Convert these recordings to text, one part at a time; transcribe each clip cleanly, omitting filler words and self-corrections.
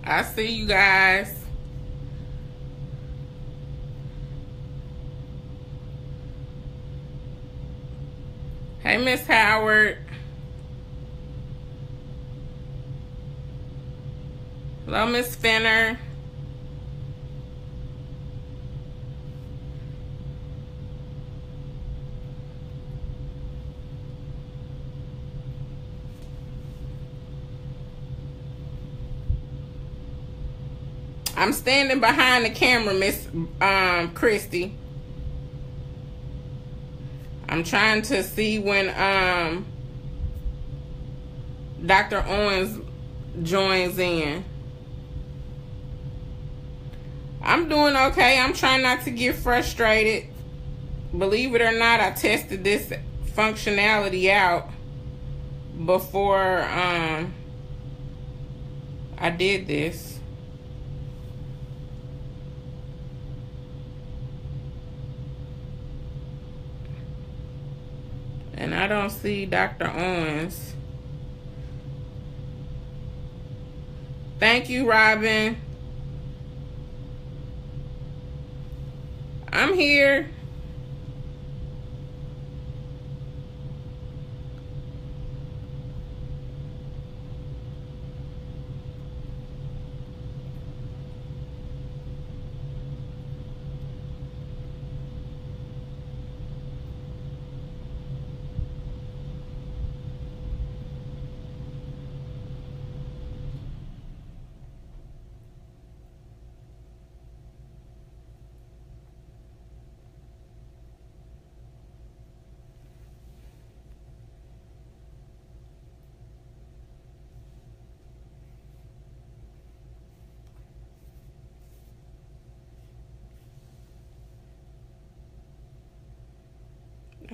I see you guys. Hey, Miss Howard. Hello, Miss Finner. I'm standing behind the camera, Miss Christy. I'm trying to see when Dr. Owens joins in. I'm doing okay. I'm trying not to get frustrated. Believe it or not, I tested this functionality out before I did this. And I don't see Dr. Owens. Thank you, Robin. I'm here.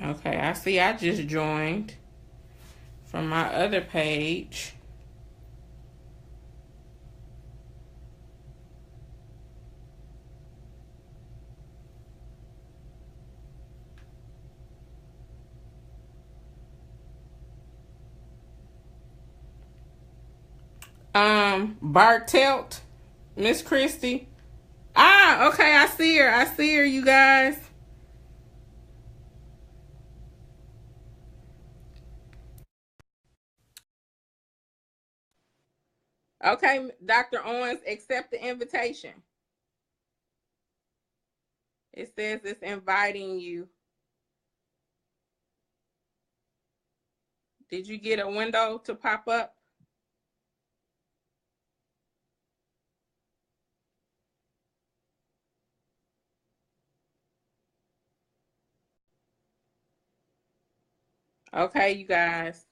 Okay, I see I just joined from my other page. Bartelt, Miss Christie. Ah, okay, I see her. I see her, you guys. Okay, Dr. Owens, accept the invitation. It says it's inviting you. Did you get a window to pop up? Okay, you guys.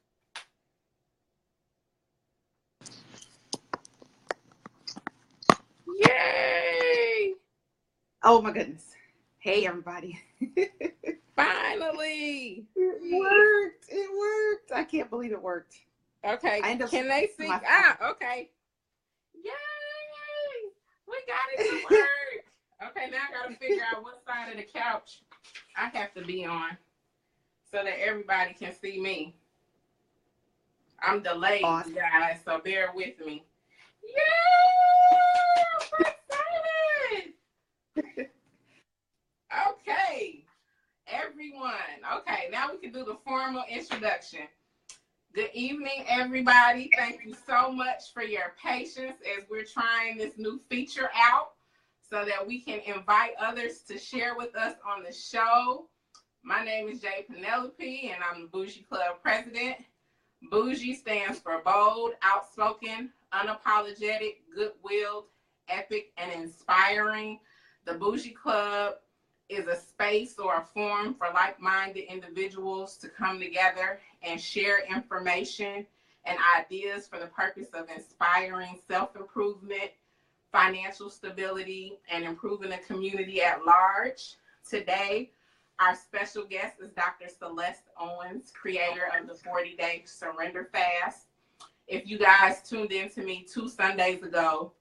Yay! Oh my goodness. Hey everybody. Finally! It worked. It worked. I can't believe it worked. Okay, can they see? Okay. Yay! We got it to work. Okay, now I gotta figure out what side of the couch I have to be on so that everybody can see me. I'm delayed, awesome, guys, so bear with me. Yeah! I'm excited! Okay, everyone. Okay, now we can do the formal introduction. Good evening, everybody. Thank you so much for your patience as we're trying this new feature out so that we can invite others to share with us on the show. My name is Jay Penelope, and I'm the Bougie Club president. Bougie stands for bold, outspoken, unapologetic, good-willed, epic, and inspiring. The Bougie Club is a space or a forum for like-minded individuals to come together and share information and ideas for the purpose of inspiring self-improvement, financial stability, and improving the community at large. Today, our special guest is Dr. Celeste Owens, creator of the 40-Day Surrender Fast. If you guys tuned in to me 2 Sundays ago,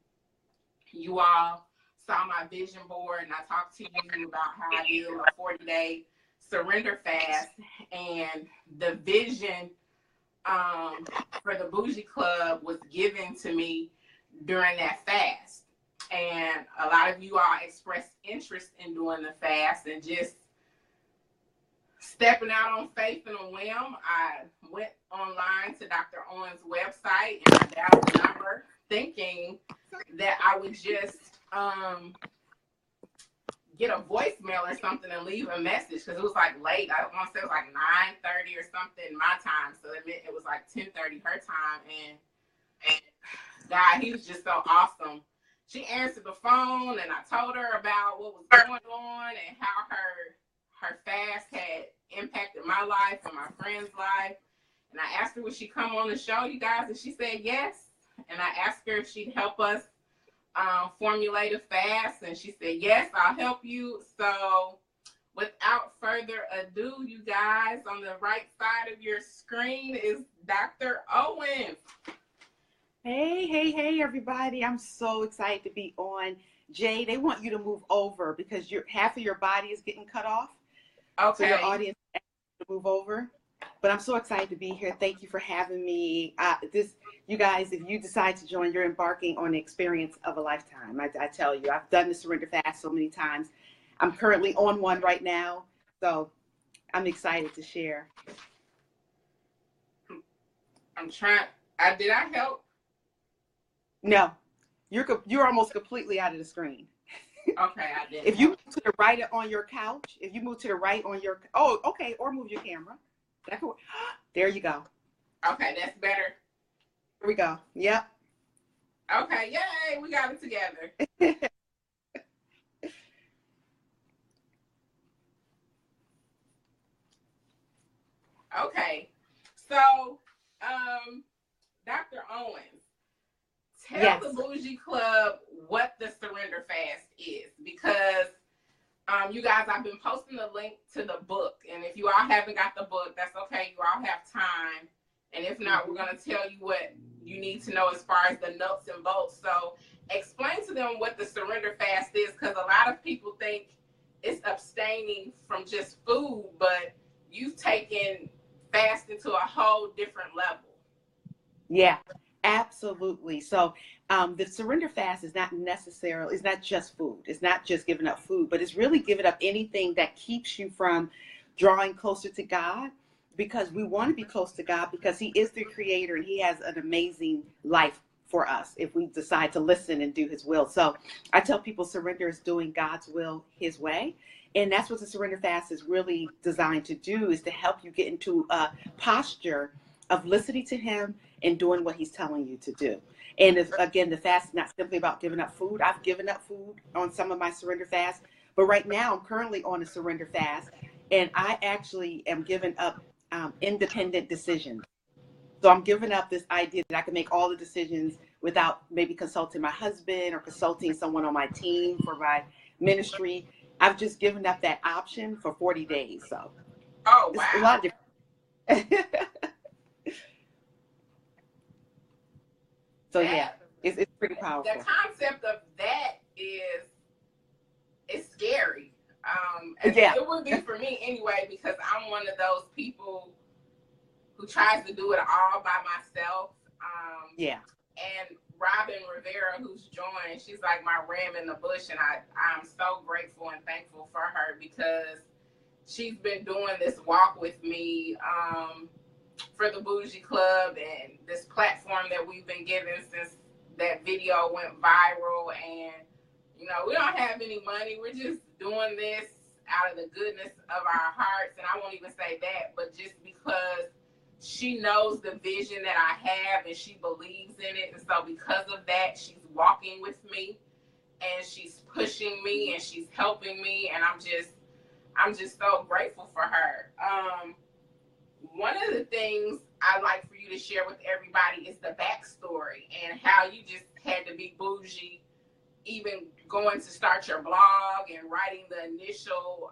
you all saw my vision board, and I talked to you about how I do a 40-day surrender fast. And the vision for the Bougie Club was given to me during that fast. And a lot of you all expressed interest in doing the fast and just stepping out on faith and a whim. I went online to Dr. Owens' website and I dialed the number thinking that I would just get a voicemail or something and leave a message because it was like late. I want to say it was like 9:30 or something my time. So it meant it was like 10:30 her time. And God, he was just so awesome. She answered the phone and I told her about what was going on and how her fast had impacted my life and my friend's life. And I asked her would she come on the show, you guys, and she said yes. And I asked her if she'd help us formulate a fast, and she said yes, I'll help you. So without further ado, you guys, on the right side of your screen is Dr. Owens. Hey, everybody. I'm so excited to be on. Jay, they want you to move over because half of your body is getting cut off. Okay. So your audience has to move over. But I'm so excited to be here. Thank you for having me. You guys, if you decide to join, you're embarking on the experience of a lifetime. I tell you, I've done the Surrender Fast so many times. I'm currently on one right now. So I'm excited to share. I'm trying. Did I help? No, you're almost completely out of the screen. Okay, I did. If you move to the right on your couch, if you move to the right on your, okay, or move your camera. There you go. Okay, that's better. Here we go. Yep. Okay, yay, we got it together. Okay, so Dr. Owens, tell the Bougie Club what the Surrender Fast is, because you guys, I've been posting the link to the book, and if you all haven't got the book, that's okay. You all have time, and if not, we're going to tell you what you need to know as far as the nuts and bolts. So explain to them what the Surrender Fast is, because a lot of people think it's abstaining from just food, but you've taken fasting to a whole different level. Yeah, absolutely. So the Surrender Fast is not just food. It's not just giving up food, but it's really giving up anything that keeps you from drawing closer to God, because we want to be close to God because he is the creator and he has an amazing life for us if we decide to listen and do his will. So I tell people surrender is doing God's will his way. And that's what the Surrender Fast is really designed to do, is to help you get into a posture of listening to him and doing what he's telling you to do. And again, the fast is not simply about giving up food. I've given up food on some of my Surrender Fasts, but right now I'm currently on a Surrender Fast, and I actually am giving up independent decisions. So I'm giving up this idea that I can make all the decisions without maybe consulting my husband or consulting someone on my team for my ministry. I've just given up that option for 40 days. So wow. It's a lot of different. So yeah, it's pretty powerful. The concept of that is scary. Yeah. It would be for me anyway, because I'm one of those people who tries to do it all by myself. Yeah. And Robin Rivera, who's joined, she's like my ram in the bush, and I'm so grateful and thankful for her, because she's been doing this walk with me for the Bougie Club and this platform that we've been given since that video went viral. And you know, we don't have any money, we're just doing this out of the goodness of our hearts. And I won't even say that, but just because she knows the vision that I have and she believes in it. And so because of that, she's walking with me and she's pushing me and she's helping me, and I'm just so grateful for her. One of the things I like for you to share with everybody is the backstory and how you just had to be bougie, even going to start your blog and writing the initial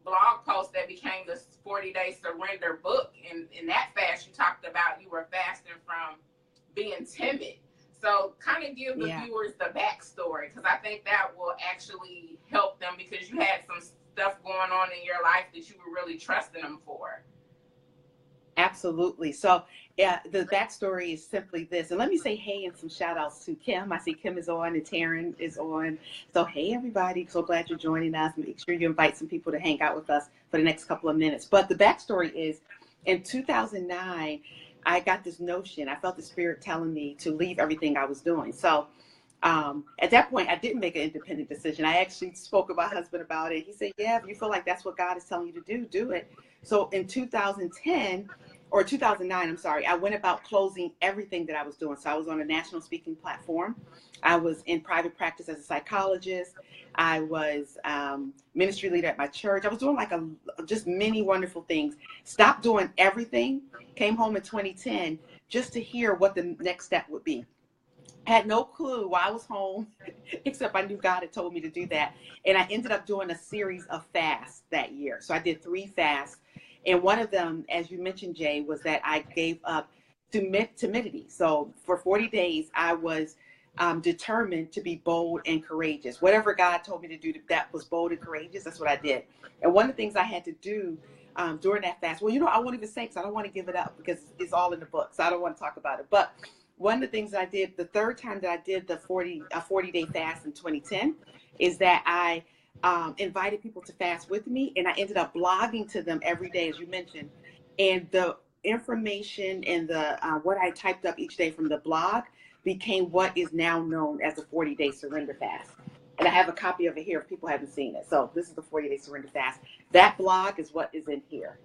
blog post that became the 40-Day Surrender book. And in that fast, you talked about you were fasting from being timid. So kind of give the viewers the backstory, because I think that will actually help them, because you had some stuff going on in your life that you were really trusting them for. Absolutely. So, yeah, the backstory is simply this. And let me say hey and some shout outs to Kim. I see Kim is on and Taryn is on. So, hey, everybody. So glad you're joining us. Make sure you invite some people to hang out with us for the next couple of minutes. But the backstory is in 2009, I got this notion. I felt the spirit telling me to leave everything I was doing. So, at that point, I didn't make an independent decision. I actually spoke with my husband about it. He said, yeah, if you feel like that's what God is telling you to do it. So in 2010 or 2009, I'm sorry, I went about closing everything that I was doing. So I was on a national speaking platform. I was in private practice as a psychologist. I was ministry leader at my church. I was doing like just many wonderful things. Stopped doing everything, came home in 2010 just to hear what the next step would be. Had no clue why I was home, except I knew God had told me to do that. And I ended up doing a series of fasts that year. So I did 3 fasts. And one of them, as you mentioned, Jay, was that I gave up timidity. So for 40 days, I was determined to be bold and courageous. Whatever God told me to do that was bold and courageous, that's what I did. And one of the things I had to do during that fast, well, I won't even say because I don't want to give it up because it's all in the book. So I don't want to talk about it. But one of the things I did, the third time that I did the 40-day fast in 2010, is that I invited people to fast with me, and I ended up blogging to them every day, as you mentioned. And the information and the what I typed up each day from the blog became what is now known as the 40-day surrender fast. And I have a copy of it here if people haven't seen it. So this is the 40-day surrender fast. That blog is what is in here.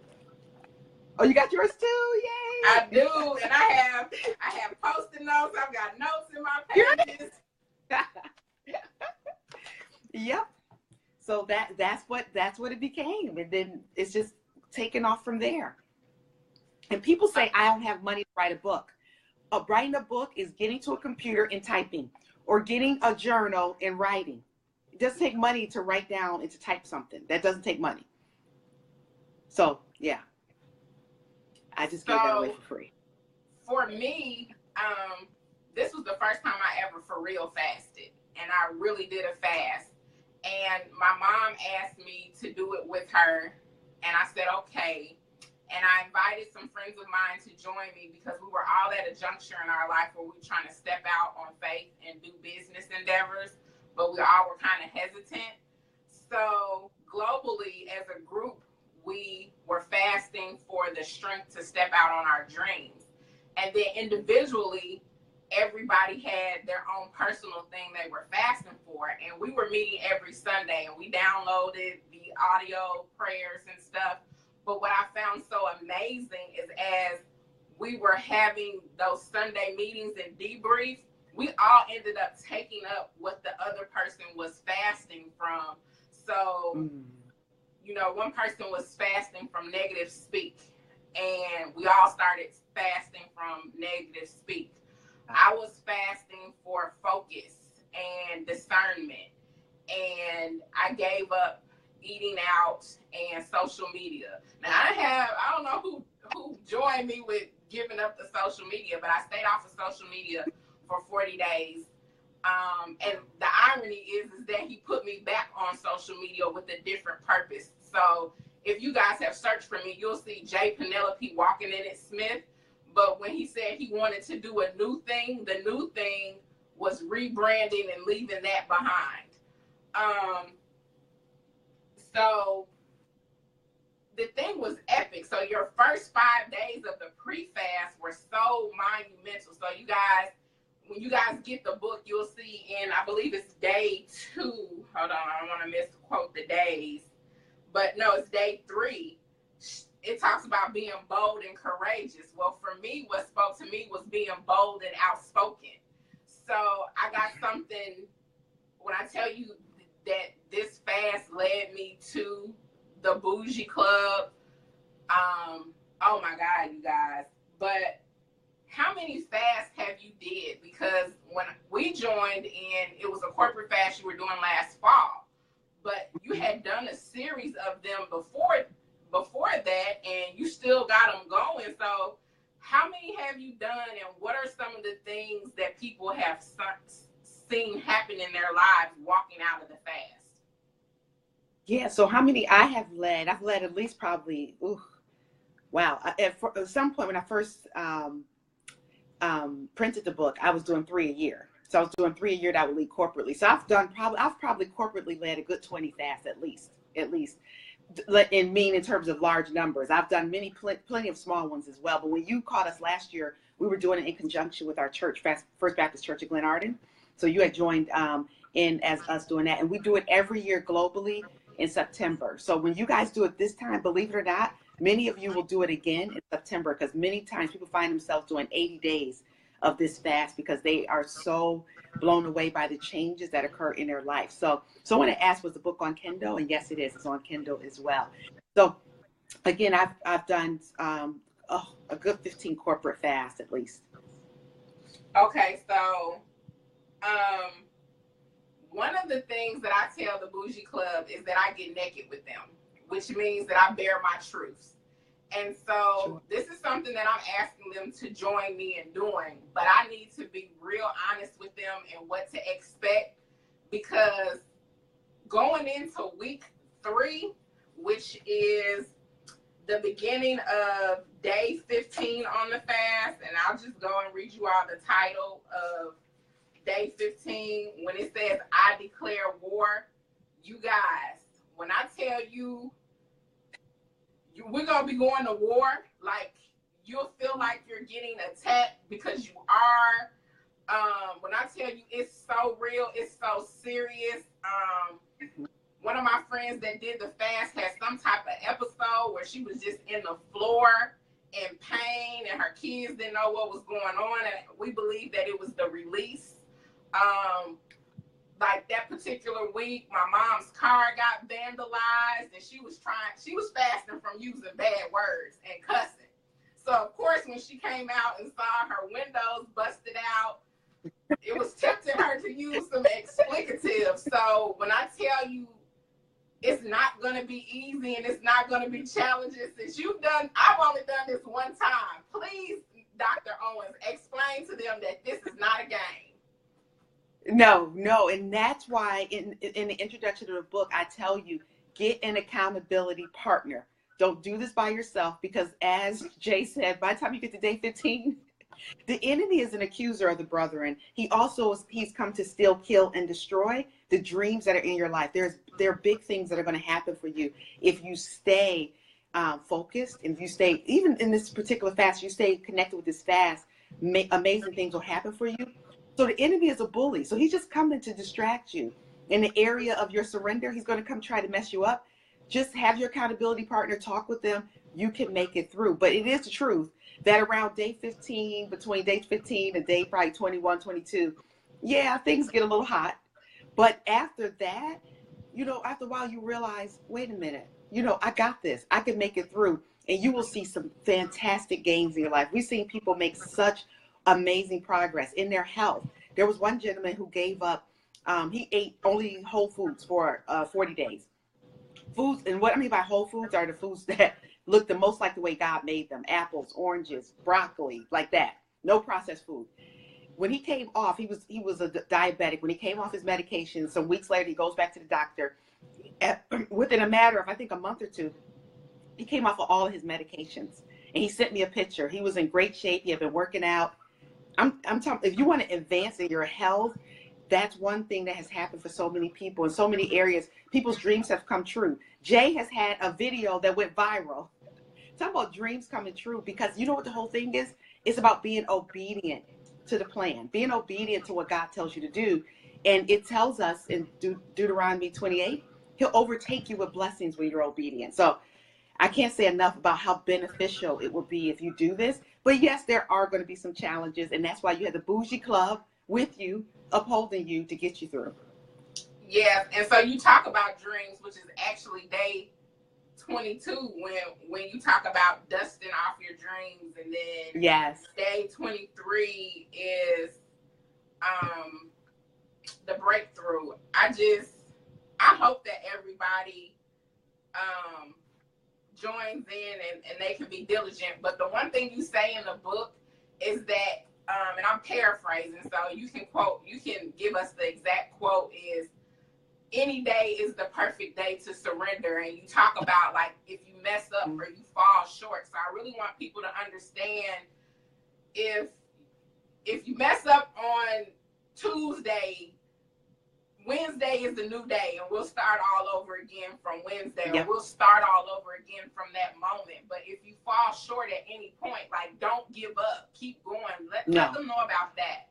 Oh, you got yours too? Yay! I do, and I have Post-it notes. I've got notes in my pages. Yep. So that's what it became, and then it's just taken off from there. And people say I don't have money to write a book. Writing a book is getting to a computer and typing, or getting a journal and writing. It doesn't take money to write down and to type something. That doesn't take money. So yeah. I just gave that away for free. For me, this was the first time I ever for real fasted. And I really did a fast. And my mom asked me to do it with her. And I said, okay. And I invited some friends of mine to join me because we were all at a juncture in our life where we were trying to step out on faith and do business endeavors. But we all were kind of hesitant. So globally, as a group, we were fasting for the strength to step out on our dreams. And then individually, everybody had their own personal thing they were fasting for. And we were meeting every Sunday, and we downloaded the audio prayers and stuff. But what I found so amazing is as we were having those Sunday meetings and debriefs, we all ended up taking up what the other person was fasting from. So one person was fasting from negative speak, and we all started fasting from negative speak. I was fasting for focus and discernment, and I gave up eating out and social media. Now I don't know who joined me with giving up the social media, but I stayed off of social media for 40 days. And the irony is that he put me back on social media with a different purpose. So if you guys have searched for me, you'll see J. Penelope Walking in It Smith. But when he said he wanted to do a new thing, the new thing was rebranding and leaving that behind. So the thing was epic. So your first 5 days of the pre-fast were so monumental. So you guys, when you guys get the book, you'll see in, I believe it's day 2. Hold on, I don't want to misquote the days. But no, it's day 3. It talks about being bold and courageous. Well, for me, what spoke to me was being bold and outspoken. So I got something, when I tell you that this fast led me to the BOUGIE Club, oh my God, you guys. But how many fasts have you did? Because when we joined in, it was a corporate fast you were doing last fall. But you had done a series of them before that, and you still got them going. So how many have you done, and what are some of the things that people have seen happen in their lives walking out of the fast? Yeah, so how many I have led? I've led at least probably Wow. At some point when I first printed the book, I was doing 3 a year. So I was doing 3 a year that I would lead corporately. So I've probably corporately led a good 20 fasts at least. In terms of large numbers. I've done plenty of small ones as well. But when you caught us last year, we were doing it in conjunction with our church, First Baptist Church of Glenarden. So you had joined in as us doing that. And we do it every year globally in September. So when you guys do it this time, believe it or not, many of you will do it again in September, because many times people find themselves doing 80 days of this fast because they are so blown away by the changes that occur in their life. So someone had asked, was the book on Kindle? And yes, it is. It's on Kindle as well. So again, I've done a good 15 corporate fasts at least. Okay, so one of the things that I tell the Bougie Club is that I get naked with them, which means that I bear my truths. And so this is something that I'm asking them to join me in doing, but I need to be real honest with them and what to expect, because going into week 3, which is the beginning of day 15 on the fast, and I'll just go and read you all the title of day 15. When it says, I declare war, you guys, when I tell you, we're going to be going to war, like, you'll feel like you're getting attacked, because you are. When I tell you it's so real, it's so serious. One of my friends that did the fast had some type of episode where she was just in the floor in pain, and her kids didn't know what was going on, and we believe that it was the release. Like that particular week, my mom's car got vandalized, and she was fasting from using bad words and cussing. So of course, when she came out and saw her windows busted out, it was tempting her to use some explicatives. So when I tell you it's not going to be easy and it's not going to be challenging, I've only done this one time. Please, Dr. Owens, explain to them that this is not a game. No, and that's why in the introduction to the book, I tell you, get an accountability partner. Don't do this by yourself, because as Jay said, by the time you get to day 15, the enemy is an accuser of the brethren. He's come to steal, kill, and destroy the dreams that are in your life. There are big things that are going to happen for you if you stay focused, and if you stay, even in this particular fast, you stay connected with this fast, amazing things will happen for you. So the enemy is a bully. So he's just coming to distract you. In the area of your surrender, he's going to come try to mess you up. Just have your accountability partner, talk with them. You can make it through. But it is the truth that around day 15, between day 15 and day probably 21, 22, yeah, things get a little hot. But after that, after a while you realize, wait a minute, I got this. I can make it through. And you will see some fantastic gains in your life. We've seen people make such amazing progress in their health. There was one gentleman who gave up, he ate only whole foods for 40 days. Foods, and what I mean by whole foods are the foods that look the most like the way God made them. Apples, oranges, broccoli, like that. No processed food. When he came off, he was a diabetic. When he came off his medication, some weeks later, he goes back to the doctor. Within a matter of, I think, a month or two, he came off of all of his medications. And he sent me a picture. He was in great shape. He had been working out. I'm talking, if you want to advance in your health, that's one thing that has happened for so many people in so many areas. People's dreams have come true. Jay has had a video that went viral. Talk about dreams coming true, because you know what the whole thing is? It's about being obedient to the plan, being obedient to what God tells you to do. And it tells us in Deuteronomy 28, he'll overtake you with blessings when you're obedient. So I can't say enough about how beneficial it will be if you do this. But yes, there are going to be some challenges, and that's why you have the Bougie Club with you, upholding you to get you through. Yes, and so you talk about dreams, which is actually day 22 when you talk about dusting off your dreams, and then yes, day 23 is the breakthrough. I hope that everybody joins in and they can be diligent. But the one thing you say in the book is that, and I'm paraphrasing, so you can give us the exact quote, is any day is the perfect day to surrender. And you talk about, like, if you mess up or you fall short. So I really want people to understand, if you mess up on Tuesday, Wednesday is the new day, and we'll start all over again from Wednesday, or we'll start all over again from that moment. But if you fall short at any point, like, don't give up. Keep going. Let them know about that.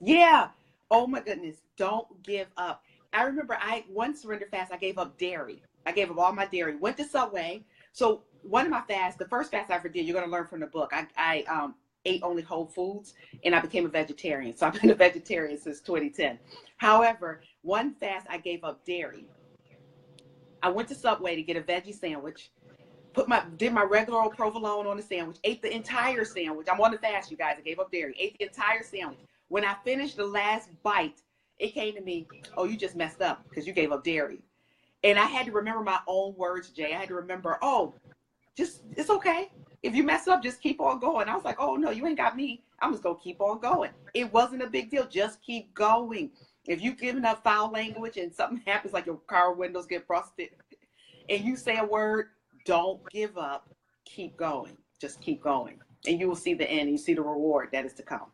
Yeah. Oh my goodness. Don't give up. I remember one surrender fast, I gave up dairy. I gave up all my dairy. Went to Subway. So one of my fasts, the first fast I ever did, you're going to learn from the book. I ate only whole foods, and I became a vegetarian. So I've been a vegetarian since 2010. However, one fast I gave up dairy. I went to Subway to get a veggie sandwich, did my regular old provolone on the sandwich, ate the entire sandwich. I'm on the fast, you guys. I gave up dairy, ate the entire sandwich. When I finished the last bite, it came to me, oh, you just messed up because you gave up dairy. And I had to remember my own words, Jay. I had to remember, it's okay. If you mess up, just keep on going. I was like, oh, no, you ain't got me. I'm just going to keep on going. It wasn't a big deal. Just keep going. If you've given up foul language and something happens, like your car windows get busted, and you say a word, don't give up. Keep going. Just keep going. And you will see the end. You see the reward that is to come.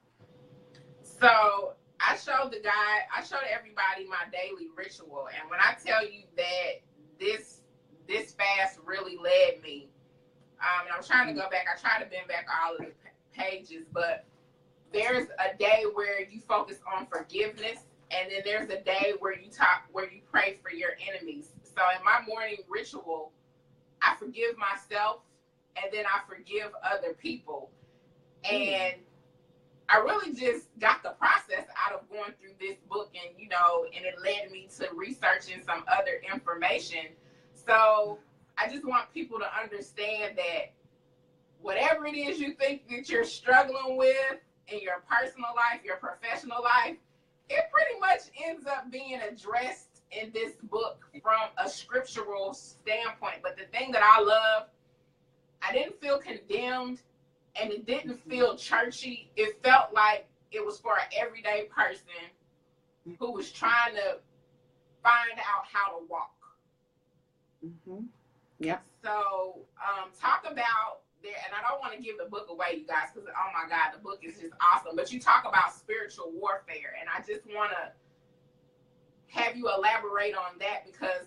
So I showed everybody my daily ritual. And when I tell you that this fast really led me, and I'm trying to go back. I try to bend back all of the pages, but there's a day where you focus on forgiveness, and then there's a day where you pray for your enemies. So in my morning ritual, I forgive myself, and then I forgive other people. And I really just got the process out of going through this book, and it led me to researching some other information. So I just want people to understand that whatever it is you think that you're struggling with in your personal life, your professional life, it pretty much ends up being addressed in this book from a scriptural standpoint. But the thing that I love, I didn't feel condemned, and it didn't feel churchy. It felt like it was for an everyday person who was trying to find out how to walk. Mm-hmm. Yeah. So talk about there, and I don't want to give the book away, you guys, because oh my God, the book is just awesome. But you talk about spiritual warfare, and I just want to have you elaborate on that, because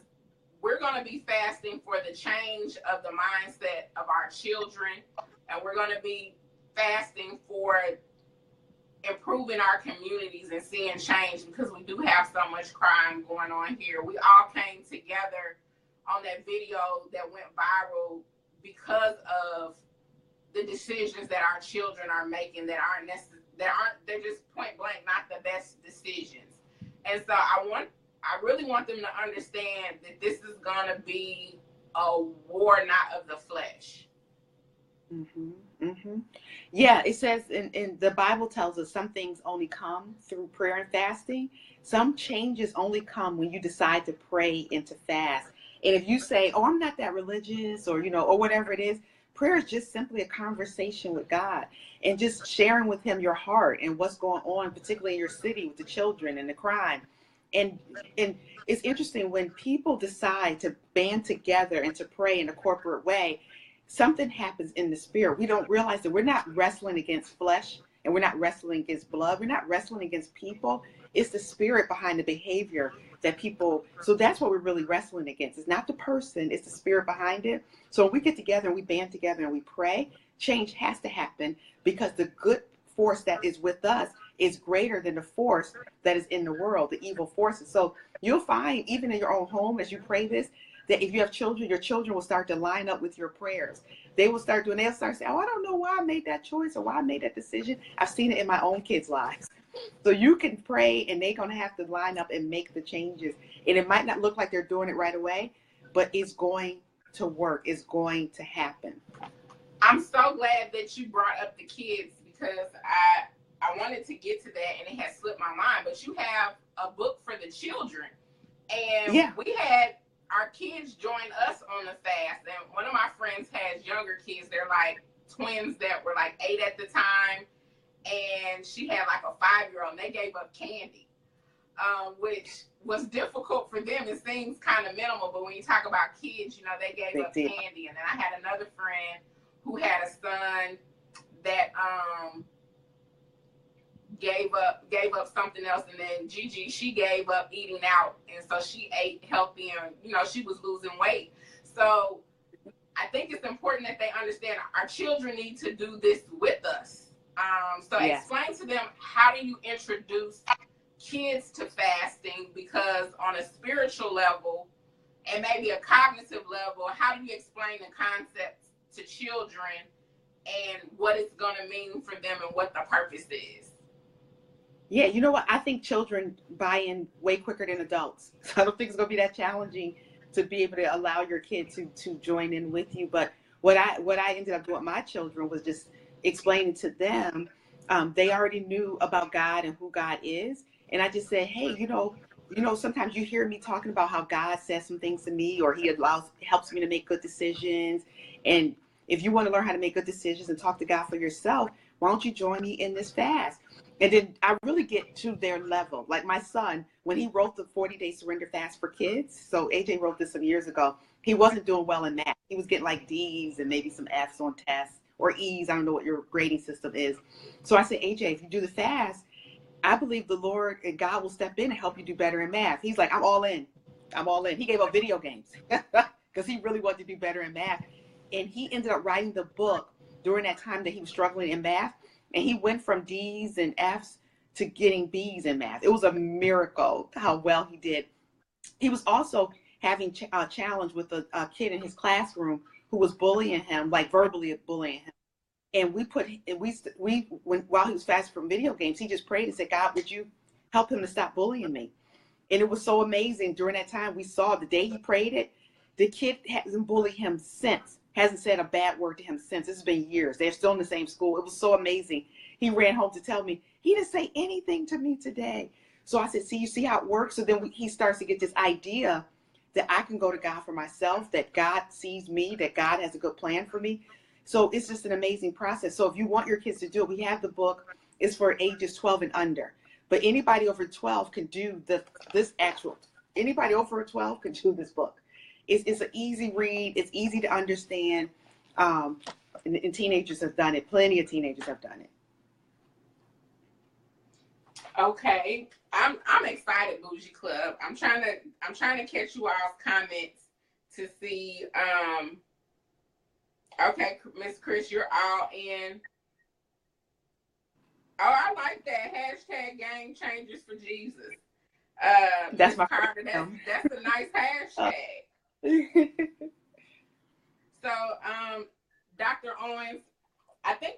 we're going to be fasting for the change of the mindset of our children, and we're going to be fasting for improving our communities and seeing change, because we do have so much crime going on here. We all came together on that video that went viral because of the decisions that our children are making they're just point blank not the best decisions. And so I really want them to understand that this is going to be a war not of the flesh. Mm-hmm. Mm-hmm. Yeah, it says in the Bible tells us some things only come through prayer and fasting. Some changes only come when you decide to pray and to fast. And if you say, oh, I'm not that religious, or or whatever it is, prayer is just simply a conversation with God and just sharing with him your heart and what's going on, particularly in your city with the children and the crime. And it's interesting when people decide to band together and to pray in a corporate way, something happens in the spirit. We don't realize that we're not wrestling against flesh, and we're not wrestling against blood. We're not wrestling against people. It's the spirit behind the behavior that people, so that's what we're really wrestling against. It's not the person, it's the spirit behind it. So when we get together and we band together and we pray, change has to happen, because the good force that is with us is greater than the force that is in the world, the evil forces. So you'll find, even in your own home, as you pray this, that if you have children, your children will start to line up with your prayers. They'll start saying, oh, I don't know why I made that choice or why I made that decision. I've seen it in my own kids' lives. So you can pray, and they're going to have to line up and make the changes. And it might not look like they're doing it right away, but it's going to work. It's going to happen. I'm so glad that you brought up the kids, because I wanted to get to that, and it had slipped my mind. But you have a book for the children. And we had our kids join us on the fast. And one of my friends has younger kids. They're like twins that were like 8 at the time. And she had like a 5-year-old, and they gave up candy. which was difficult for them. It seems kind of minimal, but when you talk about kids, you know, they gave Big up deal. candy. And then I had another friend who had a son that gave up something else, and then Gigi, she gave up eating out, and so she ate healthy, and you know, she was losing weight. So I think it's important that they understand our children need to do this with us. So Yes. explain to them, how do you introduce kids to fasting? Because on a spiritual level and maybe a cognitive level, how do you explain the concepts to children and what it's going to mean for them and what the purpose is? Yeah, you know what? I think children buy in way quicker than adults. So I don't think it's going to be that challenging to be able to allow your kid to join in with you. But what I ended up doing with my children was just explaining to them. They already knew about God and who God is, and I just said, hey, sometimes you hear me talking about how God says some things to me, or He helps me to make good decisions. And if you want to learn how to make good decisions and talk to God for yourself, why don't you join me in this fast? And then I really get to their level. Like my son, when he wrote the 40-day surrender fast for kids, so AJ wrote this some years ago, he wasn't doing well in math. He was getting like D's and maybe some F's on tests, or E's. I don't know what your grading system is. So I said, AJ, if you do the fast, I believe the Lord and God will step in and help you do better in math. He's like, I'm all in. I'm all in. He gave up video games because he really wanted to do better in math. And he ended up writing the book during that time that he was struggling in math. And he went from D's and F's to getting B's in math. It was a miracle how well he did. He was also having a challenge with a kid in his classroom who was bullying him, like verbally bullying him. And while he was fasting from video games, he just prayed and said, God, would you help him to stop bullying me? And it was so amazing. During that time, we saw the day he prayed it, the kid hasn't bullied him since, hasn't said a bad word to him since. It's been years. They're still in the same school. It was so amazing. He ran home to tell me, he didn't say anything to me today. So I said, see, you see how it works? So then he starts to get this idea that I can go to God for myself, that God sees me, that God has a good plan for me. So it's just an amazing process. So if you want your kids to do it, we have the book. It's for ages 12 and under. But anybody over 12 can do anybody over 12 can do this book. It's an easy read. It's easy to understand. And teenagers have done it. Plenty of teenagers have done it. Okay, I'm excited, Bougie Club. I'm trying to catch you all's comments to see. Okay, Miss Chris, you're all in. Oh, I like that hashtag Game Changers for Jesus. That's my Carter, that's a nice hashtag. So, Dr. Owens, I think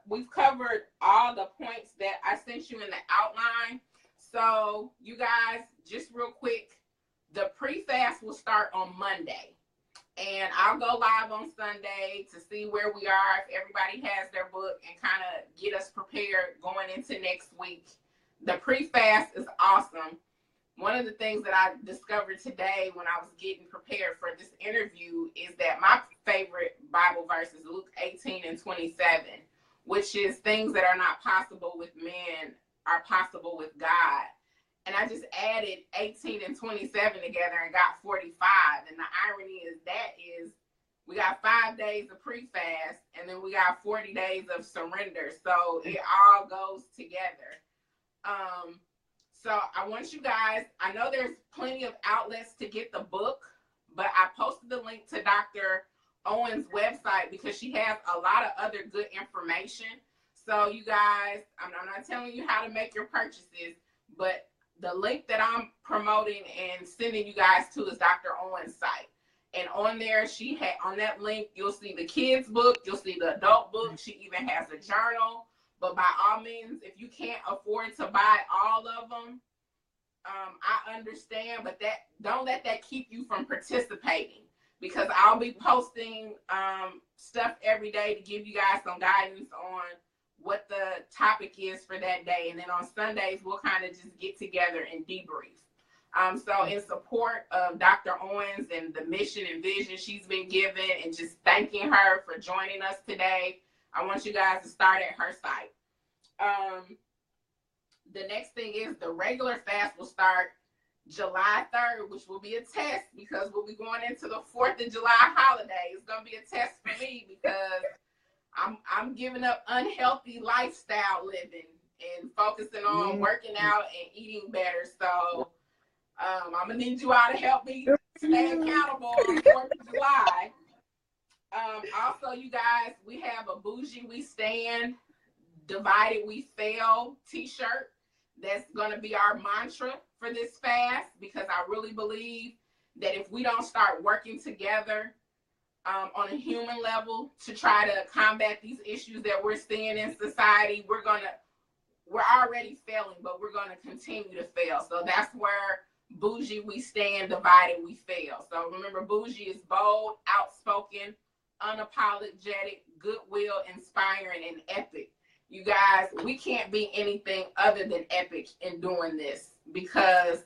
we've covered all the points that I sent you in the outline. So, you guys, just real quick, the pre-fast will start on Monday. And I'll go live on Sunday to see where we are, if everybody has their book, and kind of get us prepared going into next week. The pre-fast is awesome. One of the things that I discovered today when I was getting prepared for this interview is that my favorite Bible verse is Luke 18:27, which is things that are not possible with men are possible with God. And I just added 18 and 27 together and got 45. And the irony is we got 5 days of pre-fast and then we got 40 days of surrender. So it all goes together. So I want you guys, I know there's plenty of outlets to get the book, but I posted the link to Dr. Owens' website because she has a lot of other good information. So you guys, I'm not telling you how to make your purchases, but the link that I'm promoting and sending you guys to is Dr. Owens' site. And on there, on that link, you'll see the kids' book, you'll see the adult book. She even has a journal. But by all means, if you can't afford to buy all of them, I understand, but don't let that keep you from participating, because I'll be posting stuff every day to give you guys some guidance on what the topic is for that day. And then on Sundays, we'll kind of just get together and debrief. So in support of Dr. Owens and the mission and vision she's been given, and just thanking her for joining us today, I want you guys to start at her site. the next thing is the regular fast will start July 3rd, which will be a test because we'll be going into the 4th of July holiday. It's going to be a test for me because I'm giving up unhealthy lifestyle living and focusing on working out and eating better. So I'm going to need you all to help me stay accountable on the 4th of July. Also, you guys, we have a Bougie We Stand, Divided We Fail t-shirt. That's going to be our mantra for this fast, because I really believe that if we don't start working together on a human level to try to combat these issues that we're seeing in society, we're already failing, but we're going to continue to fail. So that's where Bougie We Stand, Divided We Fail. So remember, Bougie is bold, outspoken, unapologetic, goodwill, inspiring, and epic. You guys, we can't be anything other than epic in doing this, because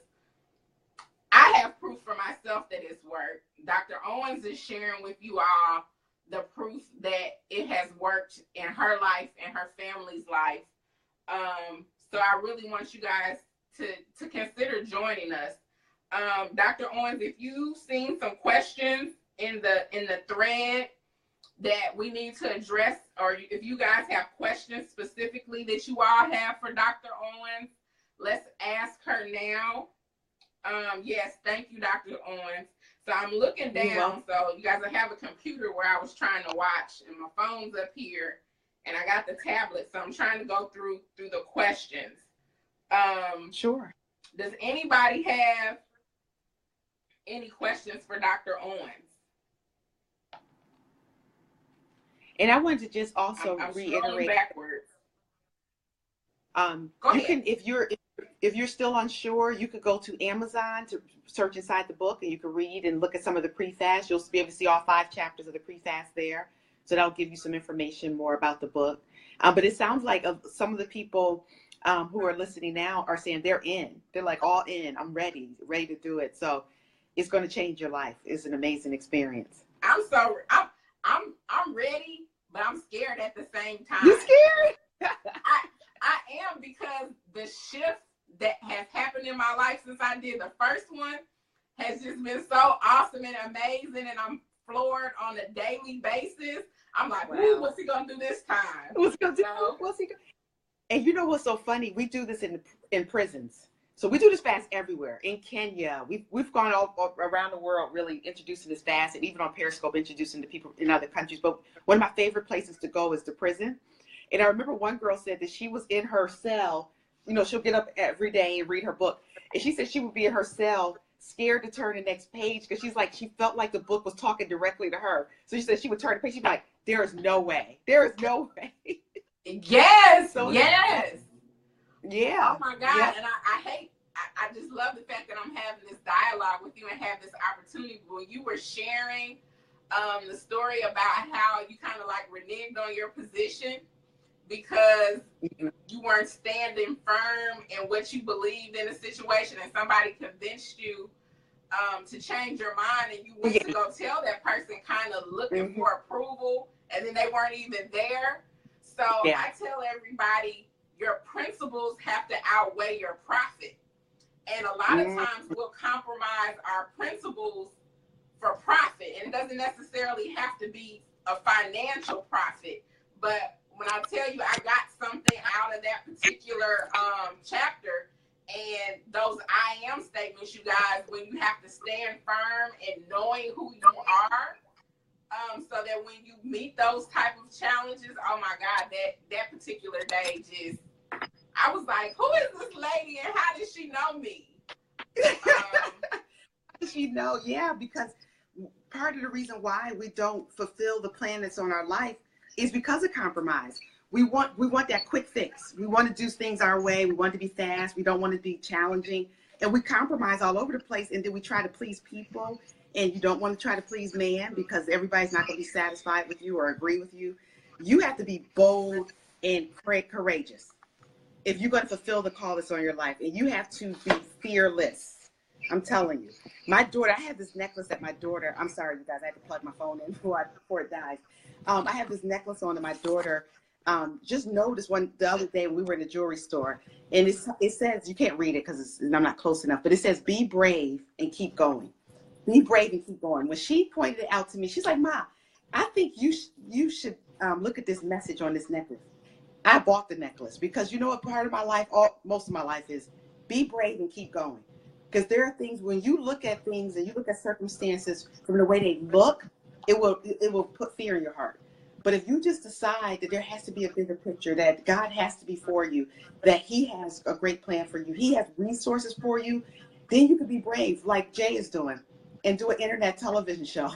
I have proof for myself that it's worked. Dr. Owens is sharing with you all the proof that it has worked in her life and her family's life. So I really want you guys to consider joining us. Dr. Owens, if you've seen some questions in the thread that we need to address, or if you guys have questions specifically that you all have for Dr. Owens, let's ask her now. Yes, thank you, Dr. Owens. So I'm looking down. So you guys, I have a computer where I was trying to watch, and my phone's up here, and I got the tablet. So I'm trying to go through the questions. Sure. Does anybody have any questions for Dr. Owens? And I wanted to just also I'm reiterate. Backwards. Go ahead. If you're still unsure, you could go to Amazon to search inside the book, and you can read and look at some of the pre-fast. You'll be able to see all 5 chapters of the pre-fast there. So that'll give you some information more about the book. But it sounds like some of the people who are listening now are saying they're in. They're like all in. I'm ready to do it. So it's going to change your life. It's an amazing experience. I'm ready, but I'm scared at the same time. You scared? I am, because the shift that has happened in my life since I did the first one has just been so awesome and amazing, and I'm floored on a daily basis. I'm like, wow, what's he gonna do this time? What's he gonna do? And you know what's so funny? We do this in prisons. So we do this fast everywhere. In Kenya, we've gone all around the world really introducing this fast, and even on Periscope introducing to people in other countries. But one of my favorite places to go is the prison. And I remember one girl said that she was in her cell. You know, she'll get up every day and read her book. And she said she would be in her cell scared to turn the next page, because she felt like the book was talking directly to her. So she said she would turn the page. She'd be like, there is no way. There is no way. Yes. So yes. Yeah. Oh my God. Yeah. And I just love the fact that I'm having this dialogue with you and have this opportunity. When you were sharing the story about how you kind of like reneged on your position because you weren't standing firm in what you believed in a situation, and somebody convinced you to change your mind, and you went to go tell that person, kind of looking for approval, and then they weren't even there. So I tell everybody, your principles have to outweigh your profit. And a lot of times we'll compromise our principles for profit. And it doesn't necessarily have to be a financial profit. But when I tell you I got something out of that particular chapter, and those I am statements, you guys, when you have to stand firm in knowing who you are, so that when you meet those type of challenges, oh my God, that particular day just, I was like, who is this lady and how did she know me? How did she know? Yeah, because part of the reason why we don't fulfill the plan that's on our life is because of compromise. We want that quick fix. We want to do things our way. We want to be fast. We don't want to be challenging. And we compromise all over the place. And then we try to please people. And you don't want to try to please man, because everybody's not going to be satisfied with you or agree with you. You have to be bold and courageous if you're going to fulfill the call that's on your life. And you have to be fearless. I'm telling you. My daughter, I have this necklace that my daughter, I'm sorry, you guys, I had to plug my phone in before it dies. I have this necklace on that my daughter just noticed the other day when we were in the jewelry store, and it says, you can't read it because I'm not close enough, but it says, be brave and keep going. Be brave and keep going. When she pointed it out to me, she's like, Ma, I think you should look at this message on this necklace. I bought the necklace because you know what part of my life, most of my life is be brave and keep going. Because there are things, when you look at things and you look at circumstances from the way they look, it will put fear in your heart. But if you just decide that there has to be a bigger picture, that God has to be for you, that he has a great plan for you, he has resources for you, then you can be brave like Jay is doing and do an internet television show.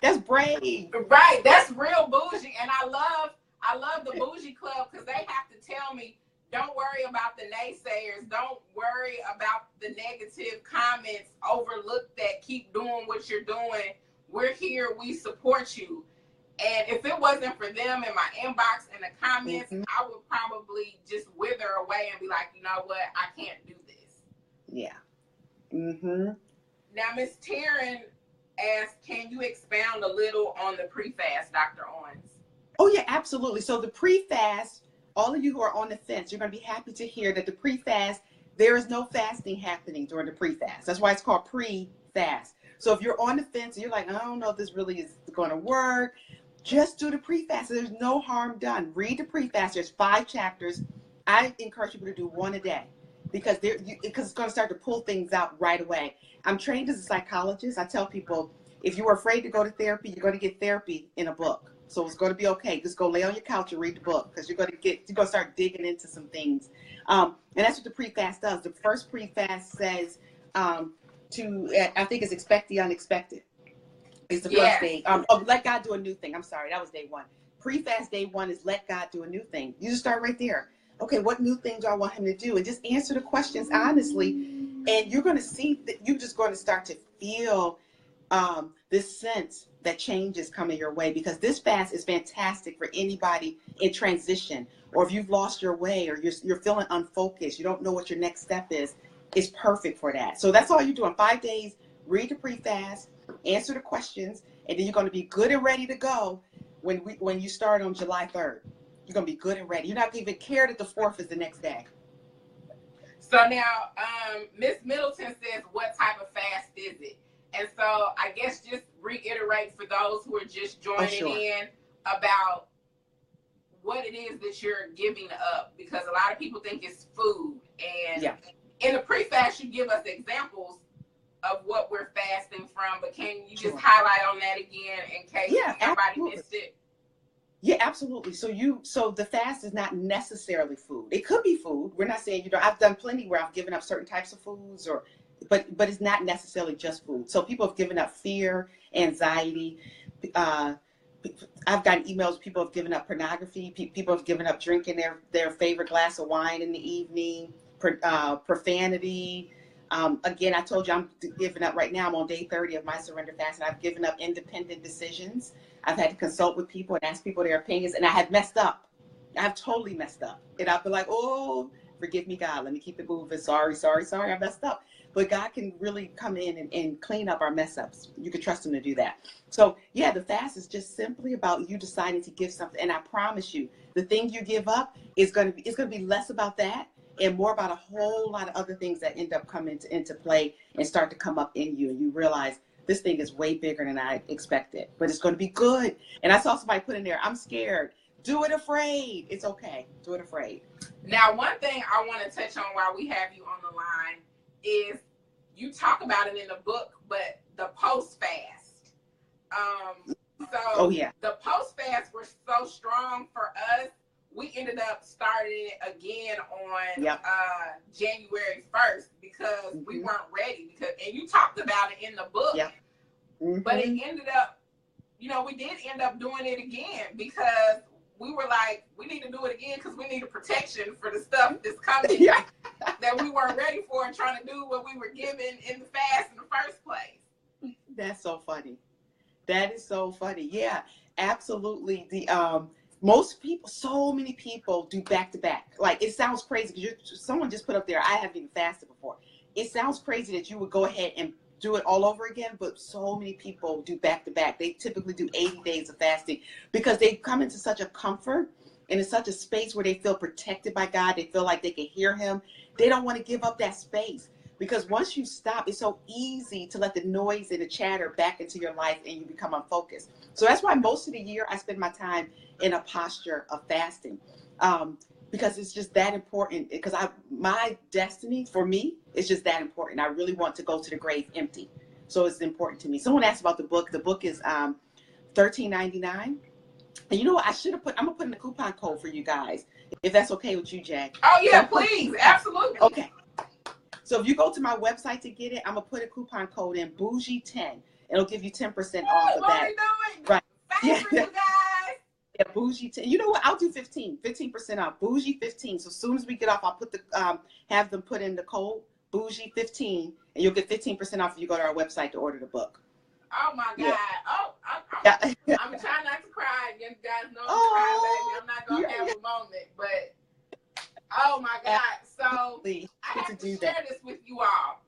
That's brave. Right. That's real bougie. And I love the bougie club because they have to tell me, don't worry about the naysayers. Don't worry about the negative comments. Overlook that. Keep doing what you're doing. We're here. We support you. And if it wasn't for them in my inbox and the comments, I would probably just wither away and be like, you know what? I can't do this. Yeah. Now, Miss Taryn asked, can you expound a little on the pre-fast, Dr. Owens? Oh, yeah, absolutely. So the pre-fast, all of you who are on the fence, you're going to be happy to hear that the pre-fast, there is no fasting happening during the pre-fast. That's why it's called pre-fast. So if you're on the fence and you're like, I don't know if this really is going to work, just do the pre-fast. There's no harm done. Read the pre-fast. There's 5 chapters. I encourage people to do one a day because it's going to start to pull things out right away. I'm trained as a psychologist. I tell people, if you were afraid to go to therapy, you're going to get therapy in a book. So it's going to be okay. Just go lay on your couch and read the book because you're going to start digging into some things. And that's what the pre-fast does. The first pre-fast says I think it's expect the unexpected. It's the first day. Let God do a new thing. I'm sorry, that was day 1. Pre-fast day 1 is let God do a new thing. You just start right there. Okay, what new thing do I want him to do? And just answer the questions honestly. And you're going to see that you're just going to start to feel this sense that change is coming your way, because this fast is fantastic for anybody in transition, or if you've lost your way, or you're feeling unfocused, you don't know what your next step is. It's perfect for that. So that's all you do in 5 days. Read the pre-fast, answer the questions, and then you're going to be good and ready to go when you start on July 3rd. You're going to be good and ready. You're not going to even care that the 4th is the next day. So now, Miss Middleton says, what type of fast is it? And so I guess just reiterate for those who are just joining in about what it is that you're giving up, because a lot of people think it's food. And in the pre-fast, you give us examples of what we're fasting from, but can you just highlight on that again in case somebody missed it? Yeah, absolutely. So the fast is not necessarily food. It could be food. We're not saying, I've done plenty where I've given up certain types of foods, but it's not necessarily just food. So people have given up fear, anxiety. I've gotten emails. People have given up pornography. People have given up drinking their favorite glass of wine in the evening. Profanity. Again, I told you I'm giving up right now. I'm on day 30 of my surrender fast, and I've given up independent decisions. I've had to consult with people and ask people their opinions, and I have messed up. I've totally messed up. And I've been like, oh, forgive me, God. Let me keep it moving. Sorry. I messed up. But God can really come in and clean up our mess ups. You can trust him to do that. So, yeah, the fast is just simply about you deciding to give something. And I promise you, the thing you give up is going to be less about that and more about a whole lot of other things that end up coming into play and start to come up in you. And you realize this thing is way bigger than I expected, but it's going to be good. And I saw somebody put in there, I'm scared. Do it afraid. It's okay. Do it afraid. Now, one thing I want to touch on while we have you on the line is you talk about it in the book, but the post-fast. The post-fast were so strong for us. We ended up starting it again on January 1st because we weren't ready. And you talked about it in the book. But it ended up, we did end up doing it again because we were like, we need to do it again because we need a protection for the stuff that's coming that we weren't ready for and trying to do what we were given in the fast in the first place. That's so funny. That is so funny. Yeah, absolutely. Most people, so many people do back to back. Like, it sounds crazy because someone just put up there, I haven't even fasted before. It sounds crazy that you would go ahead and do it all over again, but so many people do back to back. They typically do 80 days of fasting because they come into such a comfort and it's such a space where they feel protected by God. They feel like they can hear him. They don't want to give up that space, because once you stop, it's so easy to let the noise and the chatter back into your life and you become unfocused. So that's why most of the year I spend my time in a posture of fasting, because it's just that important. Because my destiny for me is just that important. I really want to go to the grave empty. So it's important to me. Someone asked about the book. The book is $13.99. And you know what? I'm gonna put in the coupon code for you guys, if that's okay with you, Jay. Oh yeah, please, absolutely. Okay. So if you go to my website to get it, I'm gonna put a coupon code in, BOUGIE10. It'll give you 10% off of that. Right. Yeah. You guys. Yeah, BOUGIE10. You know what? I'll do 15% off. BOUGIE15. So as soon as we get off, I'll put the have them put in the code BOUGIE15, and you'll get 15% off if you go to our website to order the book. Oh my God! Yeah. Oh, I'm trying not to cry. You guys know I'm crying, baby. I'm not gonna have a moment, but oh my God! So I have to share this with you all.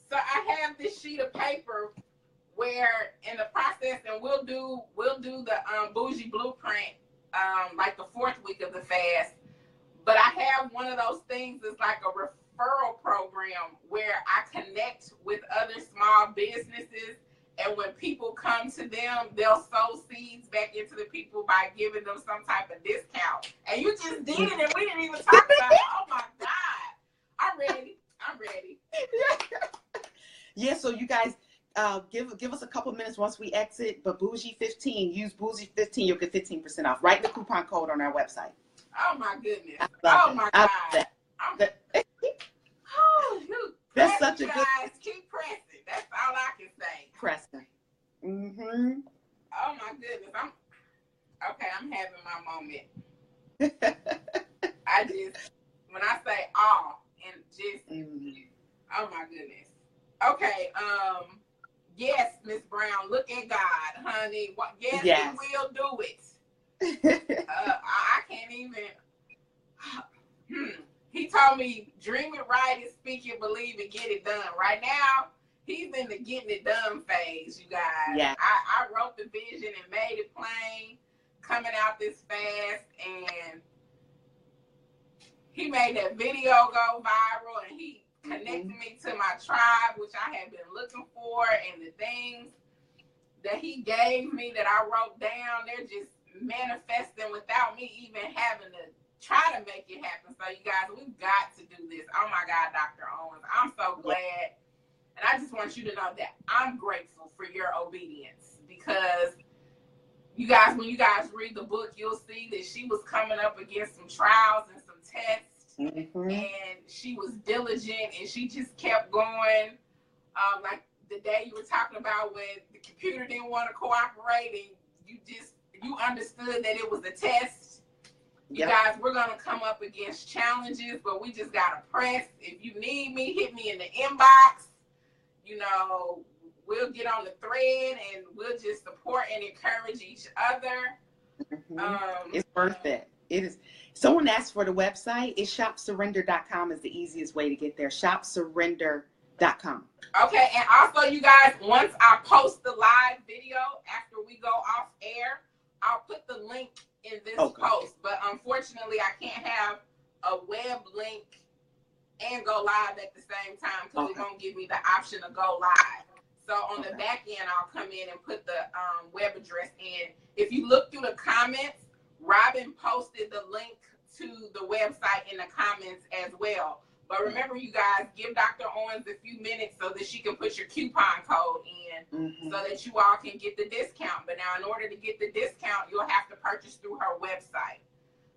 So I have this sheet of paper where, in the process, and we'll do the Bougie Blueprint like the 4th week of the fast. But I have one of those things that's like a referral program where I connect with other small businesses. And when people come to them, they'll sow seeds back into the people by giving them some type of discount. And you just did it, and we didn't even talk about it. Oh my God! I'm ready. Yeah. So you guys, give us a couple minutes once we exit. But BOUGIE15, use BOUGIE15, you'll get 15% off. Write the coupon code on our website. Oh my goodness! Oh my God! Oh, that's such a good. Guys, keep pressing. That's all I can say. Pressing. Mm-hmm. Oh my goodness! I'm having my moment. When I say and just, oh my goodness. Okay. Yes, Miss Brown. Look at God, honey. Yes, He will do it. I can't even. He told me, dream it, write it, speak it, believe it, get it done. Right now, he's in the getting it done phase, you guys. Yeah. I wrote the vision and made it plain, coming out this fast, and he made that video go viral, and he connected me to my tribe, which I had been looking for, and the things that he gave me that I wrote down, they're just manifesting without me even having to try to make it happen. So you guys, we've got to do this. Oh my God, Dr. Owens, I'm so glad. And I just want you to know that I'm grateful for your obedience, because you guys, when you guys read the book, you'll see that she was coming up against some trials and some tests, and she was diligent, and she just kept going. Like the day you were talking about when the computer didn't want to cooperate, and you understood that it was a test. You guys, we're going to come up against challenges, but we just got to press. If you need me, hit me in the inbox. You know, we'll get on the thread, and we'll just support and encourage each other. It's worth it. It is. Someone asked for the website. It's shopsurrender.com is the easiest way to get there. Shopsurrender.com. Okay, and also, you guys, once I post the live video after we go off air, I'll put the link in this post, but unfortunately I can't have a web link and go live at the same time, because it won't give me the option to go live. So on the back end, I'll come in and put the web address in. If you look through the comments, Robin posted the link to the website in the comments as well. But remember, you guys, give Dr. Owens a few minutes so that she can put your coupon code in, so that you all can get the discount. But now, in order to get the discount, you'll have to purchase through her website.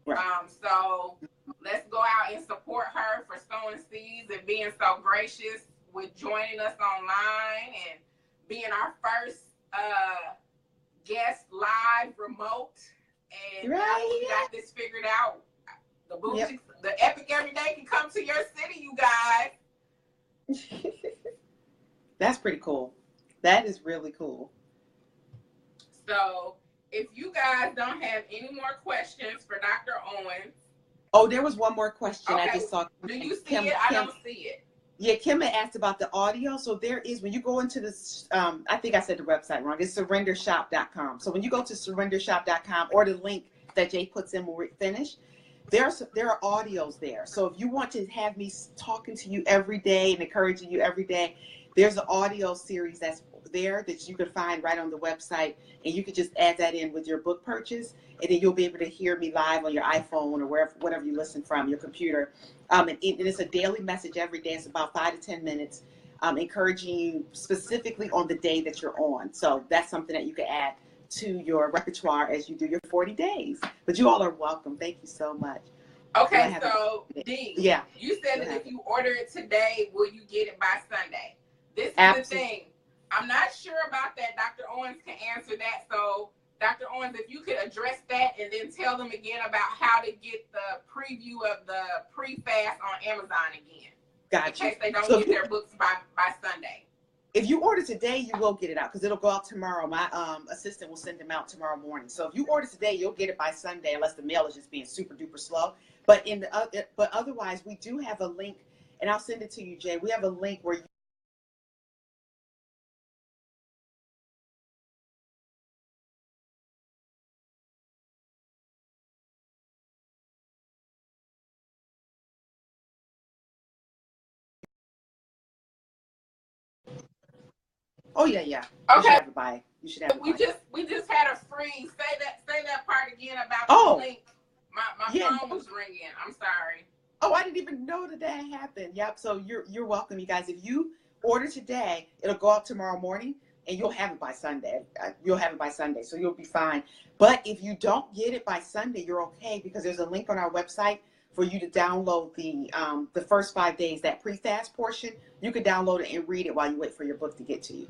Right. So let's go out and support her for sowing seeds and being so gracious with joining us online and being our first guest live remote. And now we got this figured out. The Bougie, the Epic Everyday can come to your city, you guys. That's pretty cool. That is really cool. So, if you guys don't have any more questions for Dr. Owens. Oh, there was one more question I just saw. Do you see it? I don't see it. Yeah, Kim had asked about the audio. So there is, when you go into this, I think I said the website wrong. It's surrendershop.com. So when you go to surrendershop.com or the link that Jay puts in when we're finished, there are audios there. So if you want to have me talking to you every day and encouraging you every day, there's an audio series that's there that you can find right on the website, and you can just add that in with your book purchase, and then you'll be able to hear me live on your iPhone or whatever you listen from, your computer. And it's a daily message every day. It's about 5 to 10 minutes, encouraging you specifically on the day that you're on. So that's something that you can add to your repertoire as you do your 40 days. But you all are welcome. Thank you so much. Okay, so D, yeah, you said that if you order it today, will you get it by Sunday? This is absolutely. The thing. I'm not sure about that. Dr. Owens can answer that. So, Dr. Owens, if you could address that and then tell them again about how to get the preview of the pre-fast on Amazon again. Gotcha. In case they don't get their books by Sunday. If you order today, you will get it out because it'll go out tomorrow. My assistant will send them out tomorrow morning. So if you order today, you'll get it by Sunday, unless the mail is just being super duper slow. But but otherwise, we do have a link, and I'll send it to you, Jay. We have a link where you Oh yeah. Okay. You should have it by. You should have it we by. just had a free. Say that part again about the link. My phone was ringing. I'm sorry. Oh, I didn't even know that happened. Yep. So you're welcome, you guys. If you order today, it'll go up tomorrow morning, and you'll have it by Sunday. So you'll be fine. But if you don't get it by Sunday, you're okay, because there's a link on our website for you to download the first 5 days, that pre-fast portion. You can download it and read it while you wait for your book to get to you.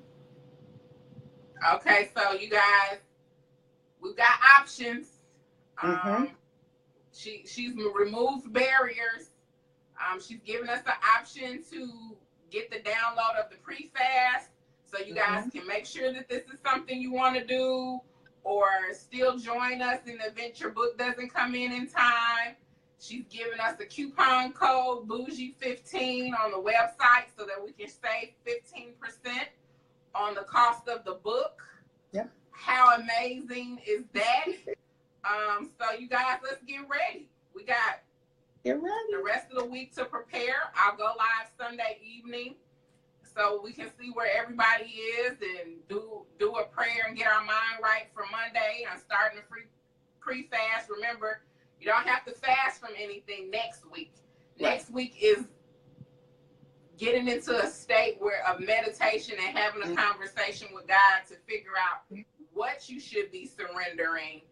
Okay, so you guys, we've got options. She's removed barriers. She's given us the option to get the download of the pre-fast, so you guys can make sure that this is something you want to do, or still join us in the event your book doesn't come in time. She's given us a coupon code, BOUGIE15, on the website so that we can save 15% on the cost of the book. Yep. How amazing is that? So you guys, let's get ready. We got the rest of the week to prepare. I'll go live Sunday evening so we can see where everybody is and do a prayer and get our mind right for Monday. I'm starting a free pre-fast. Remember, you don't have to fast from anything next week. Right. Next week is getting into a state of meditation and having a conversation with God to figure out what you should be surrendering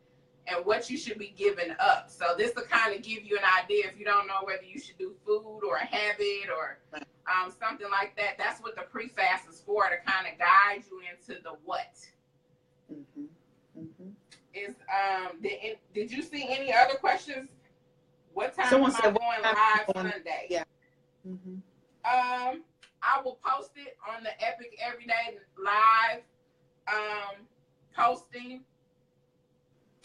and what you should be giving up. So this will kind of give you an idea if you don't know whether you should do food or a habit or something like that. That's what the pre-fast is for, to kind of guide you into the what. Did you see any other questions? What time am I going live Sunday? Yeah. I will post it on the Epic Everyday Live posting.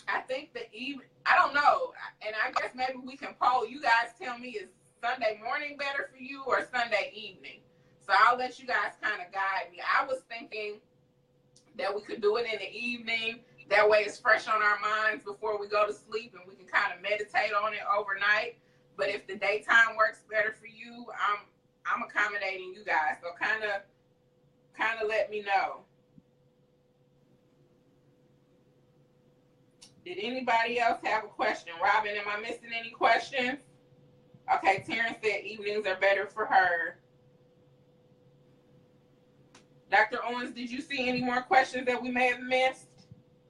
I think I don't know, and I guess maybe we can poll. You guys tell me, is Sunday morning better for you or Sunday evening? So I'll let you guys kind of guide me. I was thinking that we could do it in the evening. That way it's fresh on our minds before we go to sleep, and we can kind of meditate on it overnight. But if the daytime works better for you, I'm accommodating you guys. So kind of let me know. Did anybody else have a question? Robin, am I missing any questions? Okay, Terrence said evenings are better for her. Dr. Owens, did you see any more questions that we may have missed?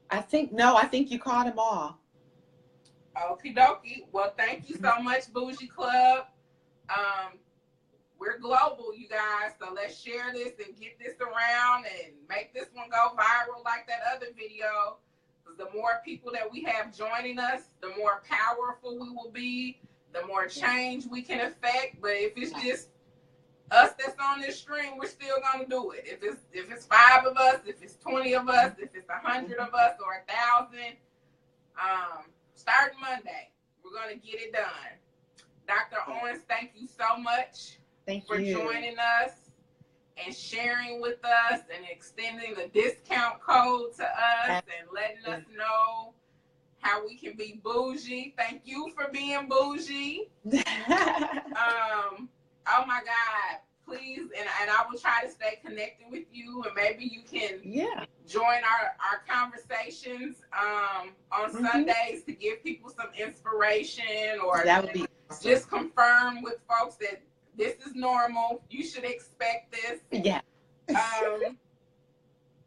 I think you caught them all. Okie dokie. Well, thank you so much, Bougie Club. We're global, you guys, so let's share this and get this around and make this one go viral like that other video. Because the more people that we have joining us, the more powerful we will be, the more change we can affect. But if it's just us that's on this stream, we're still gonna do it. If it's 5 of us, if it's 20 of us, if it's 100 of us or 1,000, starting Monday, we're gonna get it done. Dr. Owens, thank you so much for joining us and sharing with us and extending the discount code to us and letting us know how we can be bougie. Thank you for being bougie. Oh my God, please, and I will try to stay connected with you, and maybe you can join our conversations on Sundays to give people some inspiration, or that would be awesome. Just confirm with folks that this is normal. You should expect this. Yeah.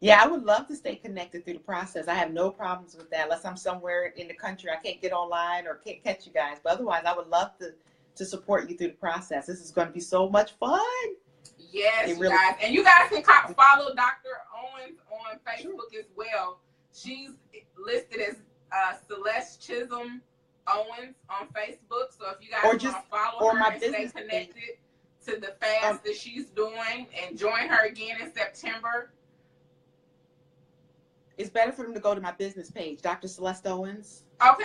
Yeah, I would love to stay connected through the process. I have no problems with that, unless I'm somewhere in the country I can't get online or can't catch you guys. But otherwise, I would love to support you through the process. This is going to be so much fun. Yes, you guys. And you guys can follow Dr. Owens on Facebook as well. She's listed as Celeste Chisholm Owens on Facebook. So if you guys want to follow her and stay connected to the fast that she's doing, and join her again in September. It's better for them to go to my business page, Dr. Celeste Owens. Okay.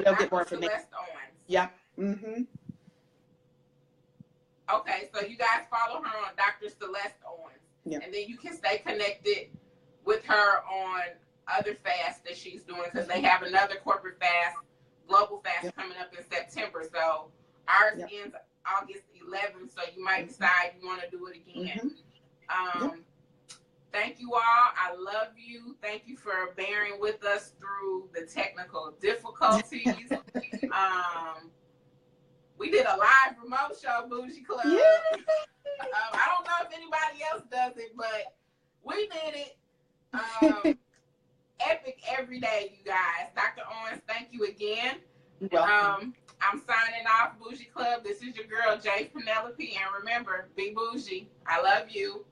They'll get more information. Celeste Owens. Yep. Mm-hmm. Okay, so you guys follow her on Dr. Celeste Owens. Yep. And then you can stay connected with her on other fasts that she's doing, because they have another corporate fast, global fast coming up in September. So ours ends August 11th, so you might decide you want to do it again. Thank you all. I love you. Thank you for bearing with us through the technical difficulties. We did a live remote show, Bougie Club. I don't know if anybody else does it, but we did it. Epic every day, you guys. Dr. Owens, thank you again. I'm signing off, Bougie Club. This is your girl, Jay Penelope. And remember, be bougie. I love you.